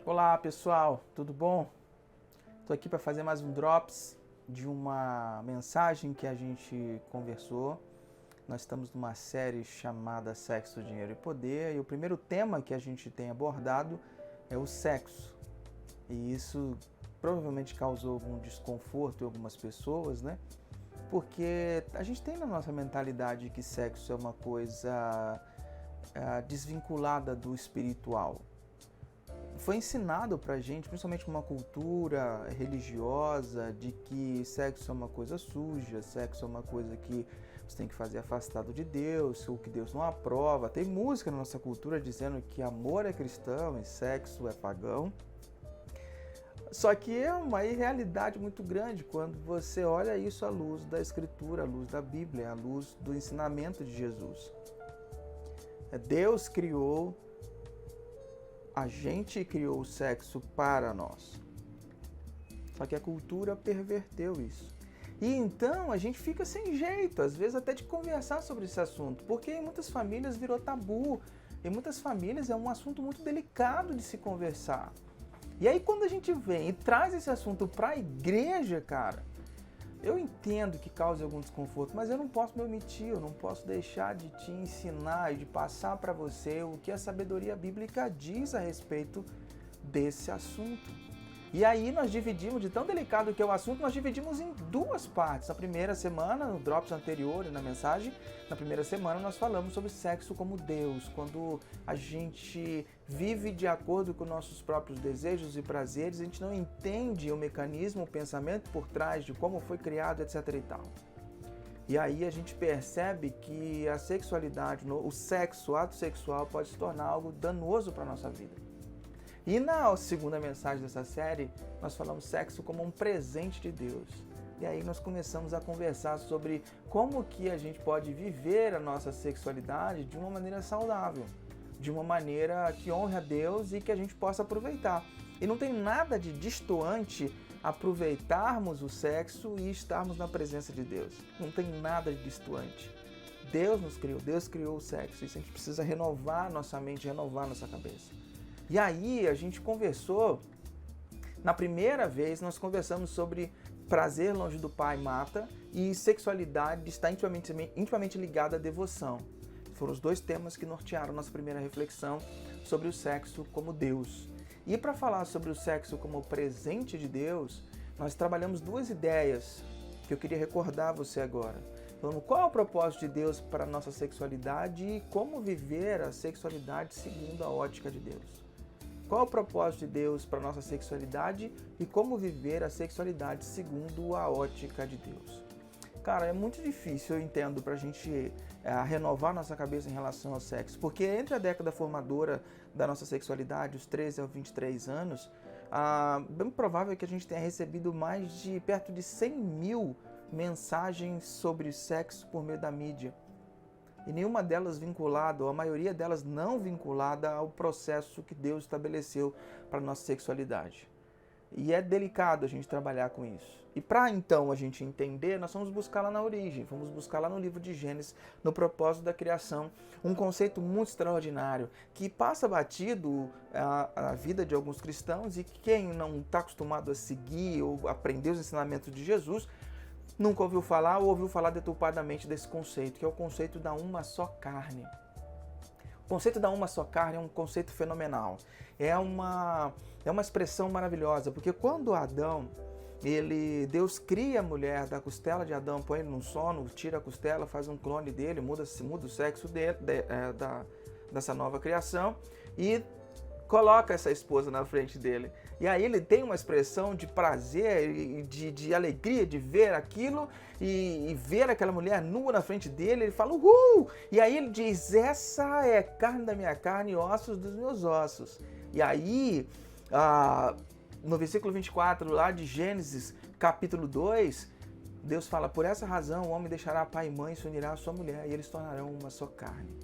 Olá pessoal, tudo bom? Estou aqui para fazer mais um Drops de uma mensagem que a gente conversou. Nós estamos numa série chamada Sexo, Dinheiro e Poder e o primeiro tema que a gente tem abordado é o sexo. E isso provavelmente causou algum desconforto em algumas pessoas, né? Porque a gente tem na nossa mentalidade que sexo é uma coisa desvinculada do espiritual. Foi ensinado pra gente, principalmente uma cultura religiosa, de que sexo é uma coisa suja, sexo é uma coisa que você tem que fazer afastado de Deus, ou que Deus não aprova. Tem música na nossa cultura dizendo que amor é cristão e sexo é pagão. Só que é uma irrealidade muito grande quando você olha isso à luz da Escritura, à luz da Bíblia, à luz do ensinamento de Jesus. Deus criou, a gente criou o sexo para nós. Só que a cultura perverteu isso. E então a gente fica sem jeito, às vezes até de conversar sobre esse assunto, porque em muitas famílias virou tabu, em muitas famílias é um assunto muito delicado de se conversar. E aí quando a gente vem e traz esse assunto para a igreja, cara, eu entendo que cause algum desconforto, mas eu não posso me omitir, eu não posso deixar de te ensinar e de passar para você o que a sabedoria bíblica diz a respeito desse assunto. E aí nós dividimos, de tão delicado que é o assunto, nós dividimos em duas partes. Na primeira semana, no Drops anterior e na mensagem, na primeira semana nós falamos sobre sexo como Deus, quando a gente vive de acordo com nossos próprios desejos e prazeres, a gente não entende o mecanismo, o pensamento por trás de como foi criado, etc. e tal. E aí a gente percebe que a sexualidade, o sexo, o ato sexual pode se tornar algo danoso para a nossa vida. E na segunda mensagem dessa série, nós falamos sexo como um presente de Deus. E aí nós começamos a conversar sobre como que a gente pode viver a nossa sexualidade de uma maneira saudável, de uma maneira que honre a Deus e que a gente possa aproveitar. E não tem nada de destoante aproveitarmos o sexo e estarmos na presença de Deus. Não tem nada de destoante. Deus nos criou, Deus criou o sexo. Isso a gente precisa renovar nossa mente, renovar nossa cabeça. E aí a gente conversou, na primeira vez nós conversamos sobre prazer longe do Pai mata e sexualidade está intimamente ligada à devoção. Foram os dois temas que nortearam nossa primeira reflexão sobre o sexo como Deus. E para falar sobre o sexo como presente de Deus, nós trabalhamos duas ideias que eu queria recordar a você agora. Falando qual é o propósito de Deus para a nossa sexualidade e como viver a sexualidade segundo a ótica de Deus. Qual é o propósito de Deus para a nossa sexualidade e como viver a sexualidade segundo a ótica de Deus? Cara, é muito difícil, eu entendo, para a gente renovar nossa cabeça em relação ao sexo, porque entre a década formadora da nossa sexualidade, os 13 aos 23 anos, bem provável que a gente tenha recebido mais de perto de 100 mil mensagens sobre sexo por meio da mídia. E nenhuma delas vinculada, ou a maioria delas não vinculada ao processo que Deus estabeleceu para a nossa sexualidade. E é delicado a gente trabalhar com isso. E para então a gente entender, nós vamos buscar lá na origem, vamos buscar lá no livro de Gênesis, no propósito da criação, um conceito muito extraordinário, que passa batido a vida de alguns cristãos e quem não está acostumado a seguir ou aprender os ensinamentos de Jesus, nunca ouviu falar ou ouviu falar deturpadamente desse conceito, que é o conceito da uma só carne. O conceito da uma só carne é um conceito fenomenal. É uma expressão maravilhosa, porque quando Adão, Deus cria a mulher da costela de Adão, põe ele num sono, tira a costela, faz um clone dele, muda o sexo dessa nova criação e coloca essa esposa na frente dele. E aí ele tem uma expressão de prazer, de alegria de ver aquilo e ver aquela mulher nua na frente dele. Ele fala, uhul! E aí ele diz, essa é carne da minha carne e ossos dos meus ossos. E aí, no versículo 24 lá de Gênesis, capítulo 2, Deus fala, por essa razão o homem deixará pai e mãe e se unirá à sua mulher e eles tornarão uma só carne.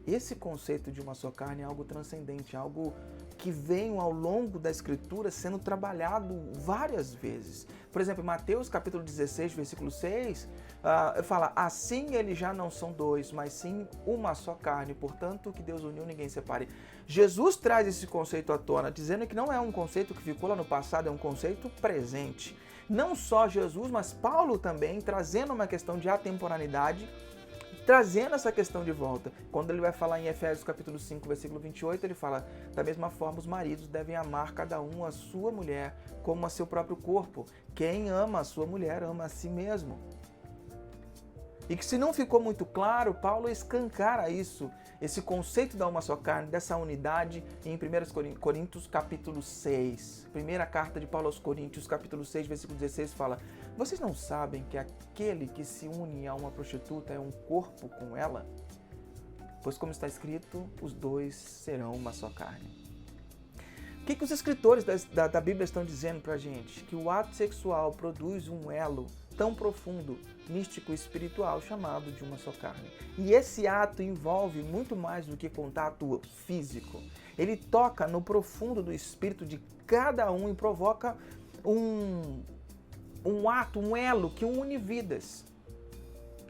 Esse conceito de uma só carne é algo transcendente, algo que vem ao longo da Escritura sendo trabalhado várias vezes. Por exemplo, em Mateus capítulo 16, versículo 6, fala, assim eles já não são dois, mas sim uma só carne, portanto o que Deus uniu ninguém separe. Jesus traz esse conceito à tona, dizendo que não é um conceito que ficou lá no passado, é um conceito presente. Não só Jesus, mas Paulo também, trazendo uma questão de atemporalidade, trazendo essa questão de volta. Quando ele vai falar em Efésios capítulo 5, versículo 28, ele fala, da mesma forma os maridos devem amar cada um a sua mulher como a seu próprio corpo. Quem ama a sua mulher ama a si mesmo. E que se não ficou muito claro, Paulo escancara isso, esse conceito da uma só carne, dessa unidade, em 1 Coríntios capítulo 6. Primeira carta de Paulo aos Coríntios, capítulo 6, versículo 16, fala, vocês não sabem que aquele que se une a uma prostituta é um corpo com ela? Pois como está escrito, os dois serão uma só carne. O que os escritores da Bíblia estão dizendo pra gente? Que o ato sexual produz um elo tão profundo, místico e espiritual, chamado de uma só carne. E esse ato envolve muito mais do que contato físico. Ele toca no profundo do espírito de cada um e provoca um ato, um elo que une vidas.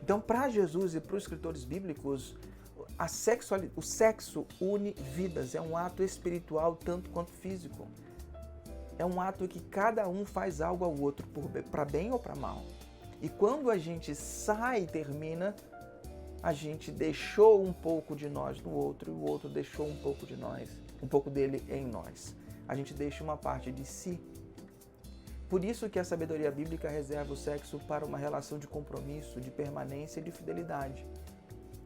Então, para Jesus e para os escritores bíblicos, o sexo une vidas, é um ato espiritual tanto quanto físico. É um ato que cada um faz algo ao outro, para bem ou para mal. E quando a gente sai e termina, a gente deixou um pouco de nós no outro e o outro deixou um pouco de nós, um pouco dele em nós. A gente deixa uma parte de si. Por isso que a sabedoria bíblica reserva o sexo para uma relação de compromisso, de permanência e de fidelidade.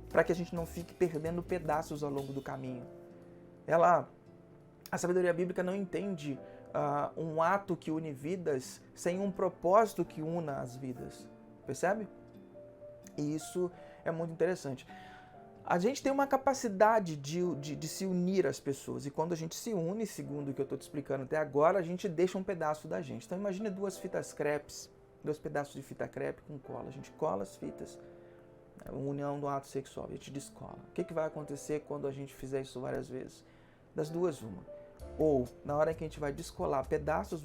Para que a gente não fique perdendo pedaços ao longo do caminho. A sabedoria bíblica não entende um ato que une vidas sem um propósito que una as vidas. Percebe? E isso é muito interessante. A gente tem uma capacidade de se unir às pessoas. E quando a gente se une, segundo o que eu estou te explicando até agora, a gente deixa um pedaço da gente. Então imagine dois pedaços de fita crepe com cola. A gente cola as fitas, a união do ato sexual, a gente descola. O que vai acontecer quando a gente fizer isso várias vezes? Das duas, uma. Ou, na hora que a gente vai descolar, pedaços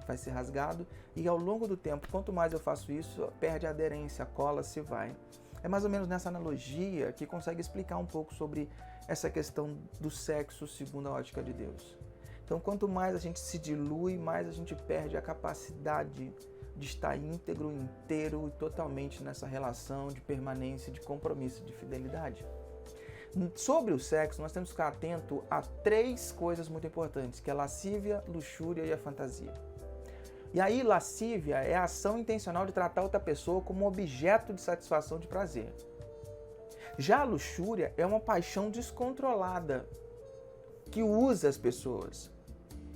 vai ser rasgado, e ao longo do tempo, quanto mais eu faço isso, perde a aderência, a cola se vai. É mais ou menos nessa analogia que consegue explicar um pouco sobre essa questão do sexo segundo a ótica de Deus. Então, quanto mais a gente se dilui, mais a gente perde a capacidade de estar íntegro, inteiro e totalmente nessa relação de permanência, de compromisso, de fidelidade. Sobre o sexo, nós temos que ficar atento a 3 coisas muito importantes, que é a lascívia, luxúria e a fantasia. E aí, lascívia é a ação intencional de tratar outra pessoa como objeto de satisfação de prazer. Já a luxúria é uma paixão descontrolada, que usa as pessoas.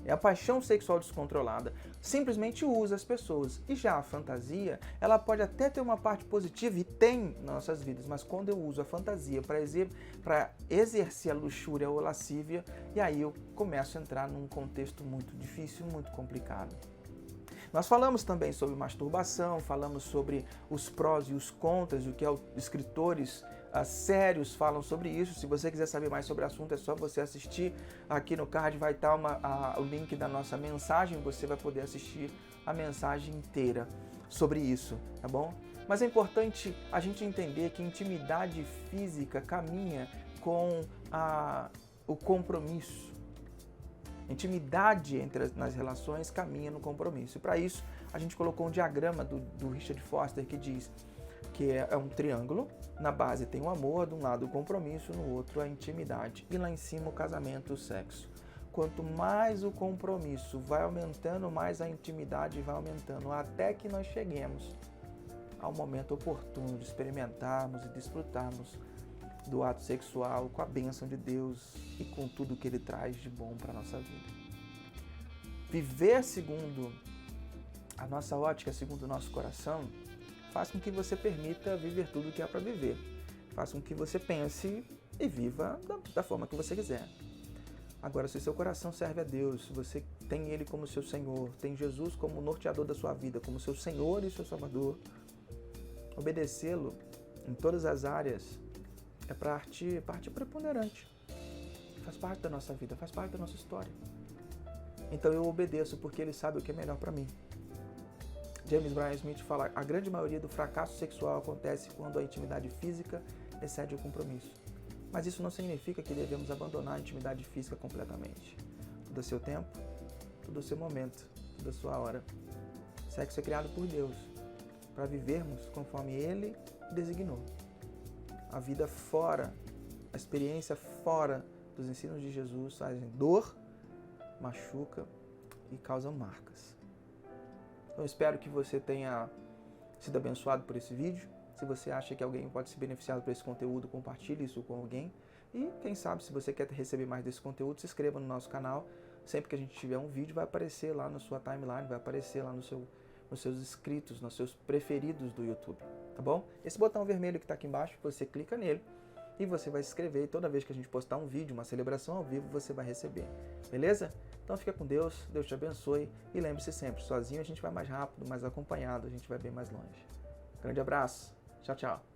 É a paixão sexual descontrolada, simplesmente usa as pessoas. E já a fantasia, ela pode até ter uma parte positiva, e tem nas nossas vidas, mas quando eu uso a fantasia para exercer a luxúria ou a lascívia, e aí eu começo a entrar num contexto muito difícil, muito complicado. Nós falamos também sobre masturbação, falamos sobre os prós e os contras, o que os escritores sérios falam sobre isso. Se você quiser saber mais sobre o assunto, é só você assistir. Aqui no card vai estar o link da nossa mensagem, você vai poder assistir a mensagem inteira sobre isso, tá bom? Mas é importante a gente entender que intimidade física caminha com o compromisso. Intimidade nas relações caminha no compromisso. E para isso, a gente colocou um diagrama do Richard Foster que diz que é um triângulo. Na base tem o amor, de um lado o compromisso, no outro a intimidade. E lá em cima o casamento e o sexo. Quanto mais o compromisso vai aumentando, mais a intimidade vai aumentando, até que nós cheguemos ao momento oportuno de experimentarmos e desfrutarmos do ato sexual com a bênção de Deus e com tudo que Ele traz de bom para a nossa vida. Viver segundo a nossa ótica, segundo o nosso coração, faz com que você permita viver tudo o que há para viver. Faz com que você pense e viva da forma que você quiser. Agora, se o seu coração serve a Deus, se você tem Ele como seu Senhor, tem Jesus como norteador da sua vida, como seu Senhor e seu Salvador, obedecê-lo em todas as áreas é parte preponderante. faz parte da nossa vida, faz parte da nossa história. Então eu obedeço porque ele sabe o que é melhor para mim. James Bryan Smith fala: a grande maioria do fracasso sexual acontece quando a intimidade física excede o compromisso. Mas isso não significa que devemos abandonar a intimidade física completamente. Tudo a seu tempo, tudo a seu momento, tudo a sua hora. Sexo é criado por Deus para vivermos conforme Ele designou. A vida fora, a experiência fora dos ensinos de Jesus fazem dor, machuca e causam marcas. Então eu espero que você tenha sido abençoado por esse vídeo. Se você acha que alguém pode se beneficiar por esse conteúdo, compartilhe isso com alguém. E quem sabe, se você quer receber mais desse conteúdo, se inscreva no nosso canal. Sempre que a gente tiver um vídeo, vai aparecer lá na sua timeline, vai aparecer lá nos seus inscritos, nos seus preferidos do YouTube, tá bom? Esse botão vermelho que está aqui embaixo, você clica nele e você vai se inscrever. E toda vez que a gente postar um vídeo, uma celebração ao vivo, você vai receber, beleza? Então fica com Deus, Deus te abençoe e lembre-se sempre, sozinho a gente vai mais rápido, mais acompanhado a gente vai bem mais longe. Grande abraço, tchau, tchau.